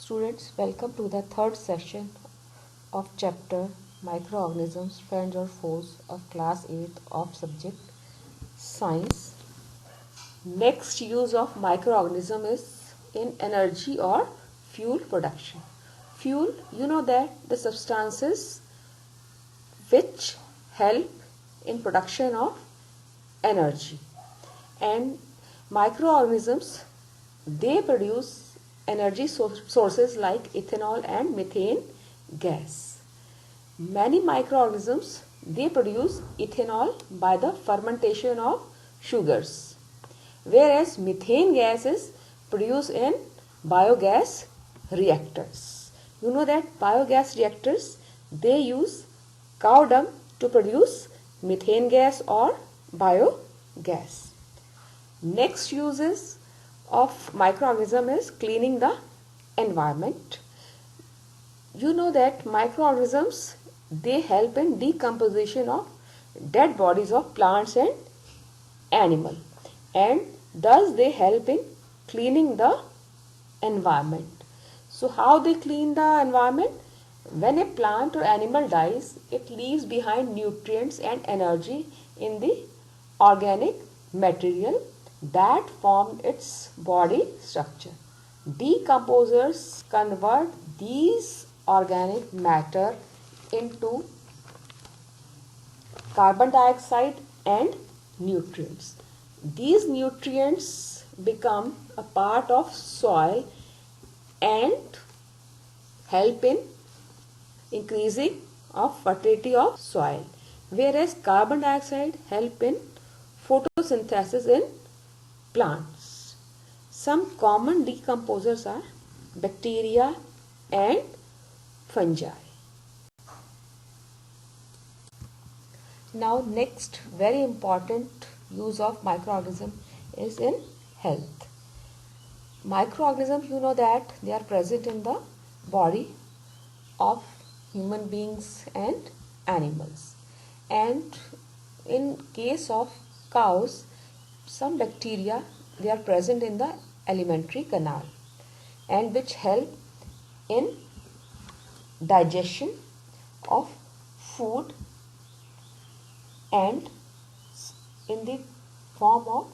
Students, welcome to the third session of chapter Microorganisms, Friends or Foes of class 8 of subject Science. Next use of microorganism is in energy or fuel production. Fuel, you know that the substances which help in production of energy, and microorganisms, they produce energy sources like ethanol and methane gas. Many microorganisms, they produce ethanol by the fermentation of sugars, whereas methane gas is produced in biogas reactors. You know that biogas reactors, they use cow dung to produce methane gas or biogas. Next uses of microorganism is cleaning the environment. You know that microorganisms, they help in decomposition of dead bodies of plants and animal, and thus they help in cleaning the environment. So how they clean the environment? When a plant or animal dies, it leaves behind nutrients and energy in the organic material that formed its body structure. Decomposers convert these organic matter into carbon dioxide and nutrients. These nutrients become a part of soil and help in increasing of fertility of soil, whereas carbon dioxide help in photosynthesis in plants. Some common decomposers are bacteria and fungi. Now next very important use of microorganism is in health. Microorganisms, you know that they are present in the body of human beings and animals, and in case of cows, some bacteria, they are present in the alimentary canal and which help in digestion of food and in the form of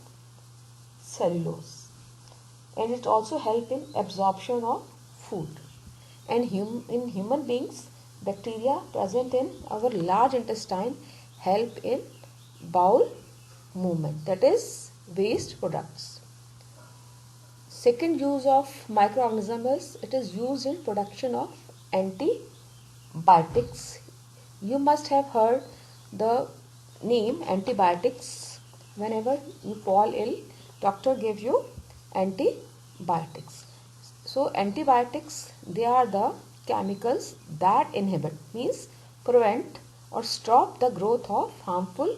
cellulose, and it also help in absorption of food. And in human beings, bacteria present in our large intestine help in bowel movement, that is waste products. Second use of microorganism is it is used in production of antibiotics. You must have heard the name antibiotics. Whenever you fall ill, doctor gives you antibiotics. So antibiotics, they are the chemicals that inhibit, means prevent or stop the growth of harmful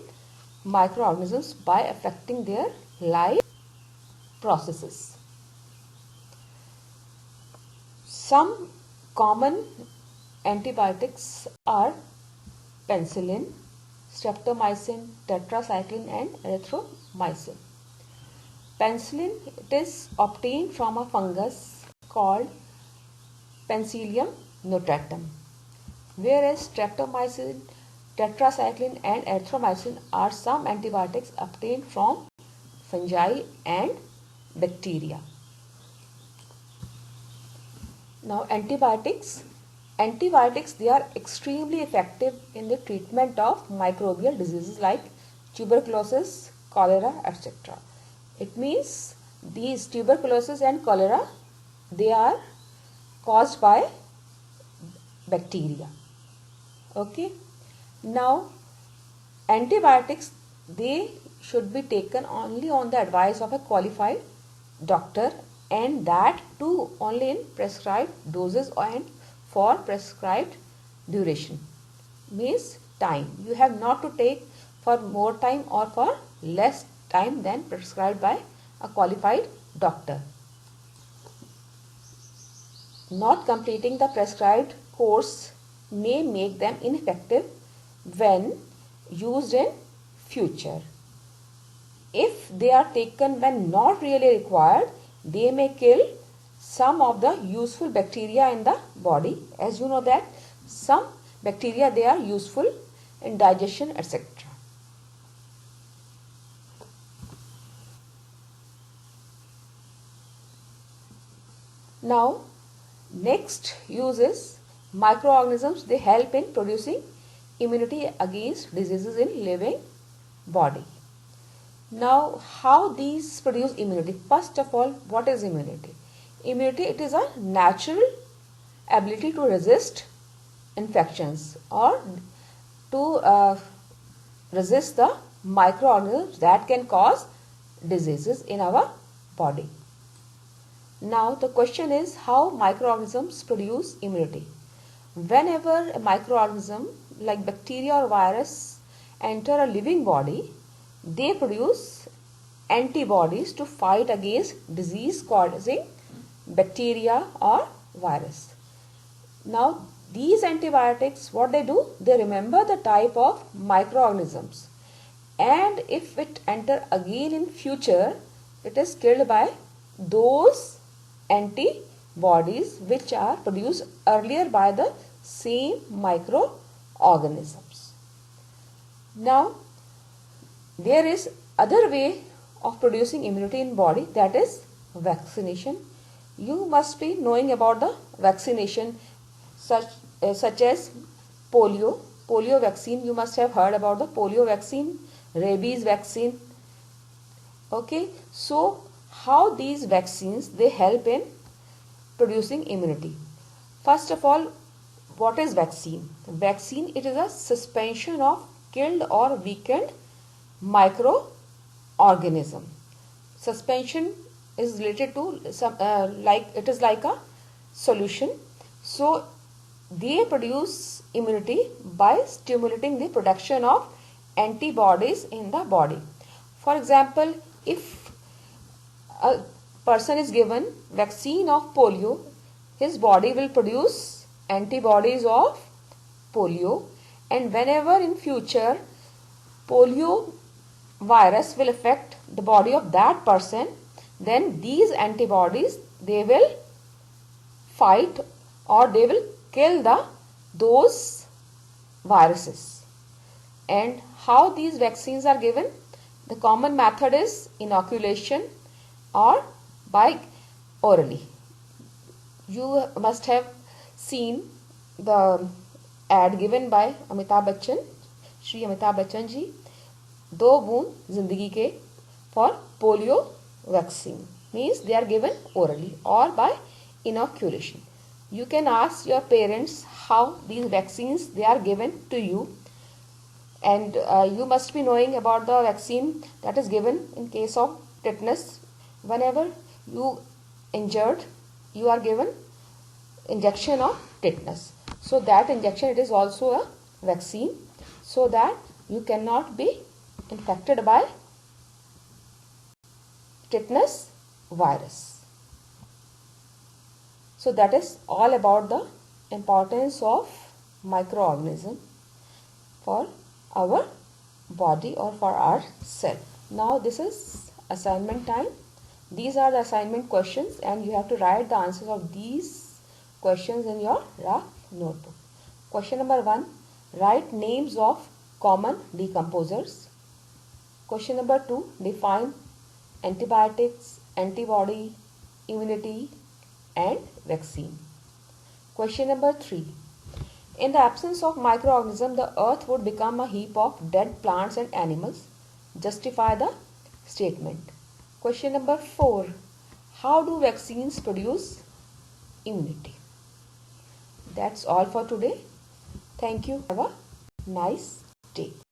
microorganisms by affecting their life processes. Some common antibiotics are penicillin, streptomycin, tetracycline and erythromycin. Penicillin, it is obtained from a fungus called Penicillium notatum, whereas streptomycin, tetracycline and erythromycin are some antibiotics obtained from fungi and bacteria. Now antibiotics, they are extremely effective in the treatment of microbial diseases like tuberculosis, cholera, etc. It means these tuberculosis and cholera, they are caused by bacteria. Okay. Now antibiotics, they should be taken only on the advice of a qualified doctor, and that too only in prescribed doses and for prescribed duration, means time. You have not to take for more time or for less time than prescribed by a qualified doctor. Not completing the prescribed course may make them ineffective when used in future. If they are taken when not really required, they may kill some of the useful bacteria in the body. As you know that some bacteria, they are useful in digestion, etc. Now, next use is microorganisms. They help in producing immunity against diseases in living body. Now, how these produce immunity? First of all, what is immunity? Immunity, it is a natural ability to resist infections or to resist the microorganisms that can cause diseases in our body. Now the question is how microorganisms produce immunity. Whenever a microorganism like bacteria or virus enter a living body, they produce antibodies to fight against disease causing bacteria or virus. Now these antibiotics, what they do, they remember the type of microorganisms, and if it enter again in future, it is killed by those antibodies which are produced earlier by the same microorganisms. Now there is other way of producing immunity in body, that is vaccination. You must be knowing about the vaccination such as polio vaccine. You must have heard about the polio vaccine, rabies vaccine. Okay, so how these vaccines, they help in producing immunity. First of all, what is vaccine? Vaccine, it is a suspension of killed or weakened microorganism. Suspension is related to some it is like a solution. So they produce immunity by stimulating the production of antibodies in the body. For example, if a person is given vaccine of polio, his body will produce antibodies of polio, and whenever in future polio virus will affect the body of that person, then these antibodies, they will fight or they will kill those viruses. And how these vaccines are given? The common method is inoculation or by orally. You must have seen the ad given by Amitabh Bachchan, Shri Amitabh Bachchan ji, दो बूंद जिंदगी के for polio vaccine, means they are given orally or by inoculation. You can ask your parents how these vaccines they are given to you, and you must be knowing about the vaccine that is given in case of tetanus. Whenever you injured, you are given injection of tetanus. So that injection, it is also a vaccine, so that you cannot be infected by tetanus virus. So that is all about the importance of microorganism for our body or for our cell. Now this is assignment time. These are the assignment questions, and you have to write the answers of these questions in your rough notebook. Question number 1, write names of common decomposers. Question number 2, define antibiotics, antibody, immunity and vaccine. Question number 3, in the absence of microorganism, the earth would become a heap of dead plants and animals. Justify the statement. Question number 4, how do vaccines produce immunity? That's all for today. Thank you. Have a nice day.